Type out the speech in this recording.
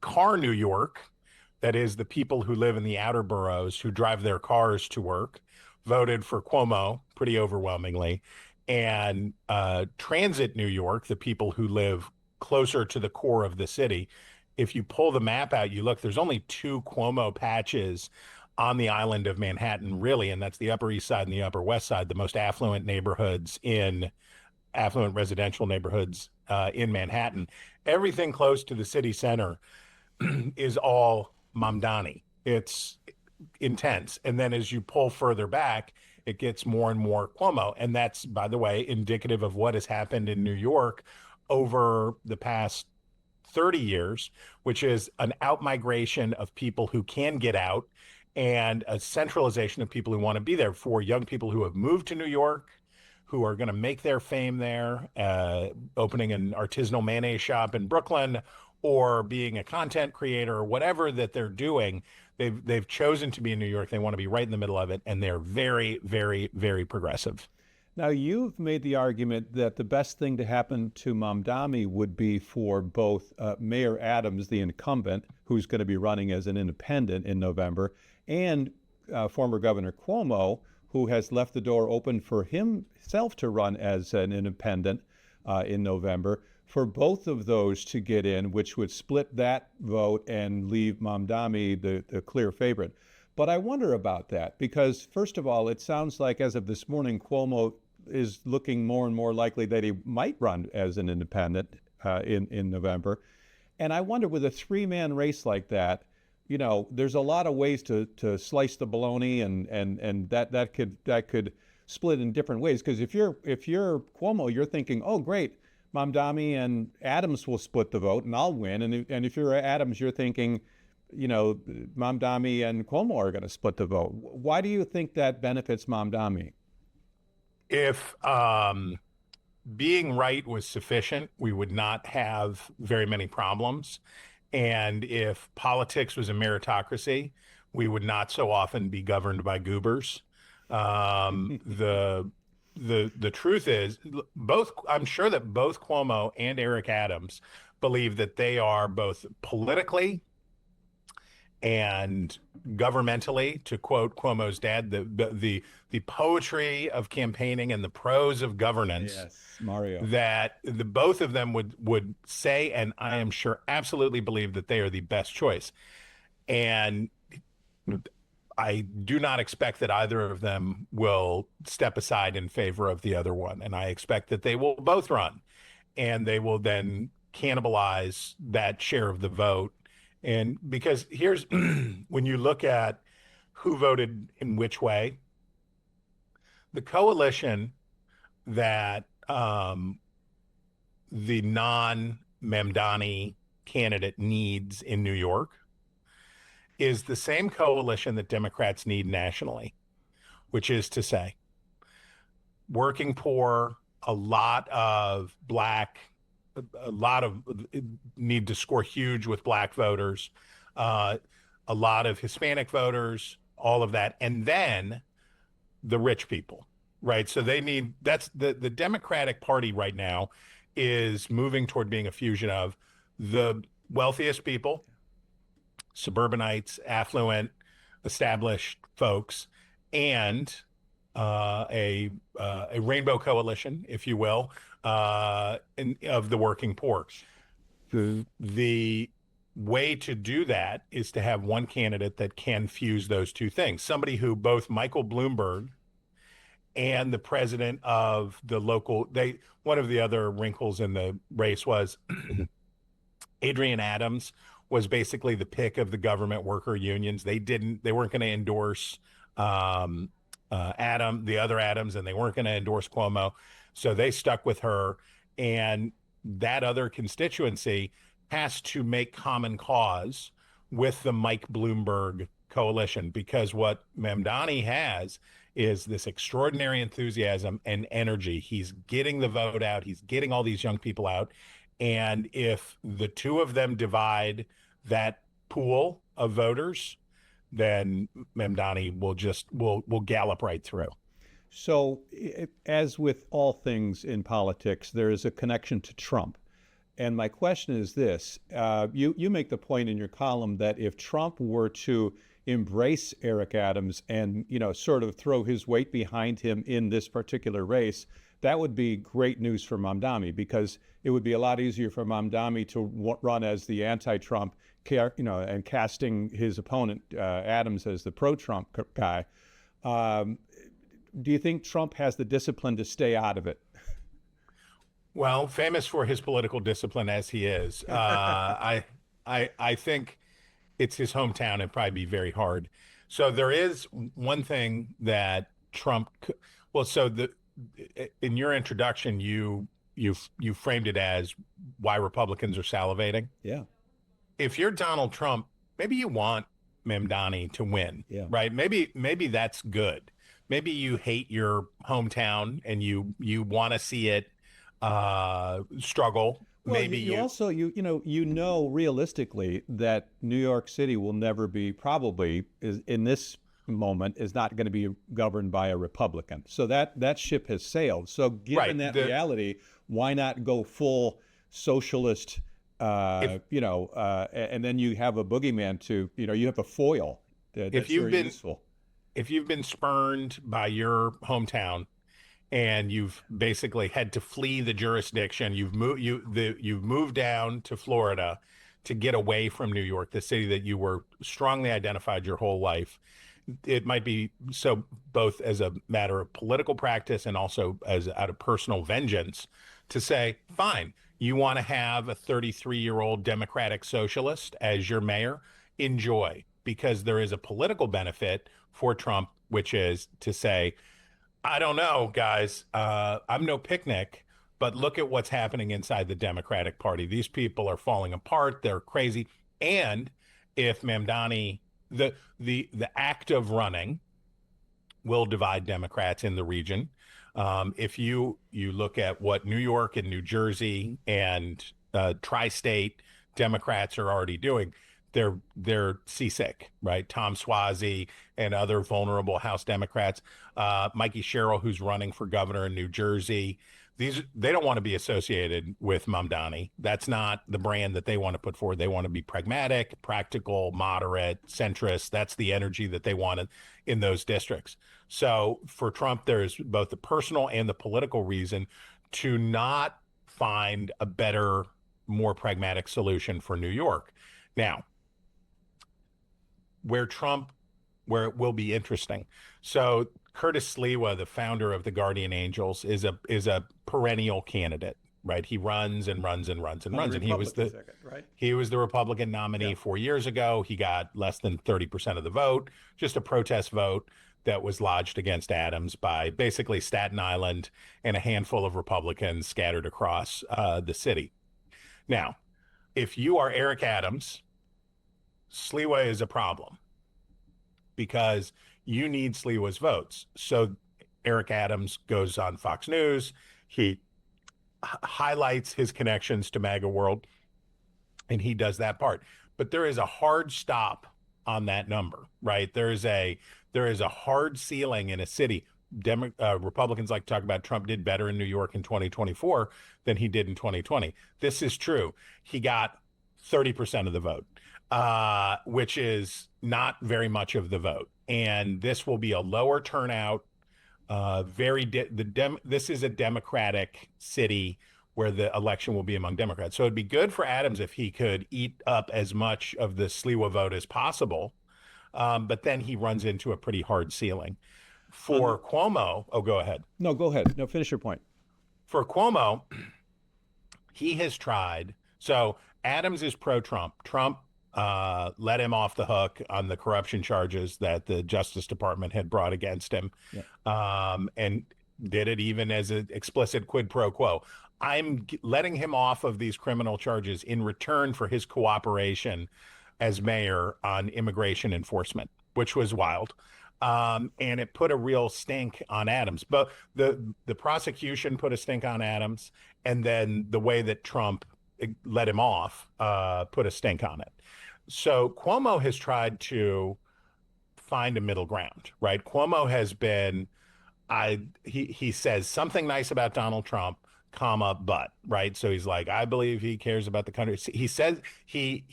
car New York, that is the people who live in the outer boroughs who drive their cars to work, voted for Cuomo pretty overwhelmingly. And transit New York, the people who live closer to the core of the city, if you pull the map out, you look, there's only two Cuomo patches on the island of Manhattan, really, and that's the Upper East Side and the Upper West Side, the most affluent neighborhoods in affluent residential neighborhoods in Manhattan. Everything close to the city center is all Mamdani. It's intense. And then as you pull further back, it gets more and more Cuomo. And that's, by the way, indicative of what has happened in New York over the past 30 years, which is an outmigration of people who can get out and a centralization of people who want to be there for young people who have moved to New York, who are going to make their fame there, opening an artisanal mayonnaise shop in Brooklyn or being a content creator or whatever that they're doing. They've chosen to be in New York. They want to be right in the middle of it, and they're very, very, very progressive. Now, you've made the argument that the best thing to happen to Mamdani would be for both Mayor Adams, the incumbent, who's going to be running as an independent in November, and former Governor Cuomo, who has left the door open for himself to run as an independent in November, for both of those to get in, which would split that vote and leave Mamdani the clear favorite. But I wonder about that because, first of all, it sounds like as of this morning, Cuomo is looking more and more likely that he might run as an independent in November. And I wonder with a three-man race like that, you know, there's a lot of ways to slice the bologna, and that could split in different ways. Because if you're Cuomo, you're thinking, oh great, Mamdani and Adams will split the vote, and I'll win. And if you're Adams, you're thinking, you know, Mamdani and Cuomo are going to split the vote. Why do you think that benefits Mamdani? If being right was sufficient, we would not have very many problems. And if politics was a meritocracy, we would not so often be governed by goobers. The truth is, both I'm sure that both Cuomo and Eric Adams believe that they are both politically and governmentally, to quote Cuomo's dad, the poetry of campaigning and the prose of governance. Yes, Mario. That the both of them would say, and I am sure absolutely believe that they are the best choice. And I do not expect that either of them will step aside in favor of the other one. And I expect that they will both run and they will then cannibalize that share of the vote. And because here's when you look at who voted in which way, the coalition that the non-Mamdani candidate needs in New York is the same coalition that Democrats need nationally, which is to say, working poor, a lot of black, a lot of need to score huge with black voters, a lot of Hispanic voters, all of that, and then the rich people, right? So they need that's the Democratic Party right now is moving toward being a fusion of the wealthiest people, suburbanites, affluent, established folks, and a rainbow coalition, if you will, of the working poor. The way to do that is to have one candidate that can fuse those two things. Somebody who both Michael Bloomberg and the president of the local, one of the other wrinkles in the race was Adrian Adams was basically the pick of the government worker unions. They weren't going to endorse the other Adams, and they weren't going to endorse Cuomo. So they stuck with her. And that other constituency has to make common cause with the Mike Bloomberg coalition, because what Mamdani has is this extraordinary enthusiasm and energy. He's getting the vote out. He's getting all these young people out. And if the two of them divide that pool of voters, then Mamdani will gallop right through. So, as with all things in politics, there is a connection to Trump. And my question is this: you make the point in your column that if Trump were to embrace Eric Adams and sort of throw his weight behind him in this particular race, that would be great news for Mamdani because it would be a lot easier for Mamdani to run as the anti-Trump, and casting his opponent Adams as the pro-Trump guy. Um, do you think Trump has the discipline to stay out of it? Well, famous for his political discipline as he is, I think it's his hometown. It'd probably be very hard. So there is one thing that well, so in your introduction, you framed it as why Republicans are salivating. Yeah, If you're Donald Trump, maybe you want Mamdani to win, yeah. right? Maybe that's good. Maybe you hate your hometown and you want to see it struggle. Well, Maybe you also realistically that New York City will never be probably is in this moment is not going to be governed by a Republican. So that ship has sailed. So given right. that reality, why not go full socialist? If And then you have a boogeyman you have a foil if that's you've very been useful. if you've been spurned by your hometown and you've basically had to flee the jurisdiction. You've moved down to Florida to get away from New York, the city that you were strongly identified your whole life. It might be so both as a matter of political practice and also as out of personal vengeance to say, fine, you want to have a 33-year-old Democratic socialist as your mayor, enjoy, because there is a political benefit for Trump, which is to say, I don't know, guys. I'm no picnic, but look at what's happening inside the Democratic Party. These people are falling apart. They're crazy. And if Mamdani, the act of running will divide Democrats in the region. If you look at what New York and New Jersey and tri-state Democrats are already doing, they're seasick, right? Tom Suozzi and other vulnerable House Democrats, Mikey Sherrill, who's running for governor in New Jersey. They don't want to be associated with Mamdani. That's not the brand that they want to put forward. They want to be pragmatic, practical, moderate, centrist. That's the energy that they wanted in those districts. So for Trump, there's both the personal and the political reason to not find a better, more pragmatic solution for New York. Now, where it will be interesting. So Curtis Sliwa, the founder of the Guardian Angels, is a perennial candidate, right? He runs and runs and runs and On the runs, and Republican ticket, right? he was the Republican nominee Yeah. 4 years ago. He got less than 30% of the vote, just a protest vote that was lodged against Adams by basically Staten Island and a handful of Republicans scattered across the city. Now, if you are Eric Adams, Sliwa is a problem because you need Sliwa's votes. So Eric Adams goes on Fox News. He highlights his connections to MAGA world, and he does that part. But there is a hard stop on that number, right? There is a hard ceiling in a city. Republicans like to talk about Trump did better in New York in 2024 than he did in 2020. This is true. He got 30% of the vote, which is not very much of the vote. And this will be a lower turnout. This is a Democratic city where the election will be among Democrats. So it'd be good for Adams if he could eat up as much of the Sliwa vote as possible. But then he runs into a pretty hard ceiling. For Cuomo, oh, go ahead. No, go ahead. No, finish your point. For Cuomo, he has tried. So Adams is pro-Trump. Trump let him off the hook on the corruption charges that the Justice Department had brought against him, and did it even as an explicit quid pro quo. I'm letting him off of these criminal charges in return for his cooperation as mayor on immigration enforcement, which was wild. And it put a real stink on Adams. But the prosecution put a stink on Adams, and then the way that Trump let him off put a stink on it. So Cuomo has tried to find a middle ground, right? Cuomo has been, he says something nice about Donald Trump, comma, but, right? So he's like, I believe he cares about the country. He says he